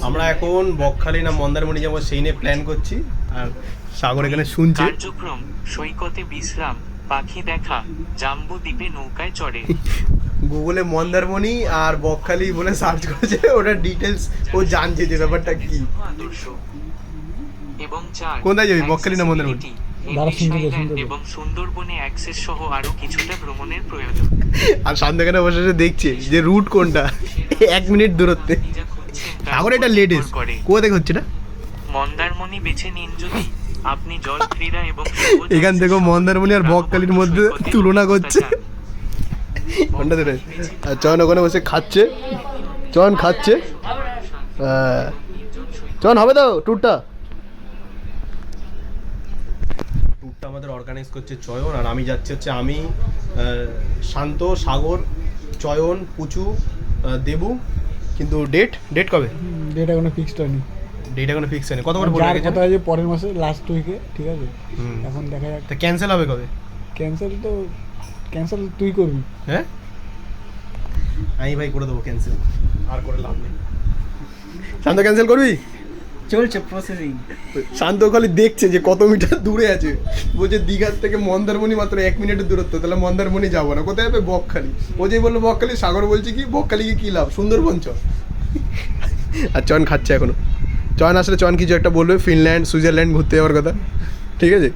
আমরা এখন বকখালি না মন্দারমণি যাবো সেই নিয়ে প্ল্যান করছি। আর সাগর এখানে শুনছে। কার্যক্রম: সৈকতে বিশ্রাম, পাখি দেখা, জাম্বু দ্বীপে নৌকায় চড়ে। গুগলে মন্দারমণি আর বকখালি বলে সার্চ করেছে, ওটা ডিটেলস ও জানছে যে ব্যাপারটা কি। আদর্শ এবং 4 কোথায় যাবি, বকখালি না মন্দারমণি? এবং সুন্দরবনে অ্যাক্সেস সহ আরো কিছুটা ভ্রমণের প্রয়োজন। আর সামনে এখানে বসে বসে দেখছে যে রুট কোনটা 1 মিনিট দূরত্বে। সাগর এটা লেটেস্ট কোথা থেকে হচ্ছে না মন্দারমণি বেছে নিন যদি আপনি জল ক্রীড়া এবং এখান থেকে মন্দারমণি আর বকখালির মধ্যে তুলনা করছে। কোনটা দেবে? আর চয়ন ওখানে বসে খাচ্ছে, চয়ন খাচ্ছে। চয়ন হবে তো ট্যুরটা আমাদের অর্গানাইজ করছে চয়ন, আর আমি যাচ্ছি হচ্ছে আমি, শান্ত, সাগর, চয়ন, পুচু, দেবু। কিন্তু ডেট কবে? ডেট এখনো ফিক্সড হয়নি। ডেট এখনো ফিক্স হয়নি। কত করে বলে রেখেছেন? কথা আছে পরের মাসে লাস্ট উইকে, ঠিক আছে? এখন দেখা যাক। তা ক্যান্সেল হবে কবে? ক্যান্সেল তুই করবি। হ্যাঁ আমি ভাই করে দেবো ক্যান্সেল, আর করে লাভ নেই। শান্ত ক্যান্সেল করবি? চলছে প্রসেসিং। শান্ত খালি দেখছে যে কত মিটার দূরে আছে, বলছে দীঘার থেকে মন্দারমণি মাত্র 1 মিনিটের দূরত্ব, তাহলে মন্দারমণি যাবো না, কোথায় যাবে? বকখালি। ও যে বললো বকখালি, সাগর বলছে কি বকখালি কি লাভ, সুন্দরবন চ। আর চয়ন খাচ্ছে এখনো। চয়ন আসলে চয়ন কিছু একটা বলবে, ফিনল্যান্ড সুইজারল্যান্ড ঘুরতে যাওয়ার কথা, ঠিক আছে?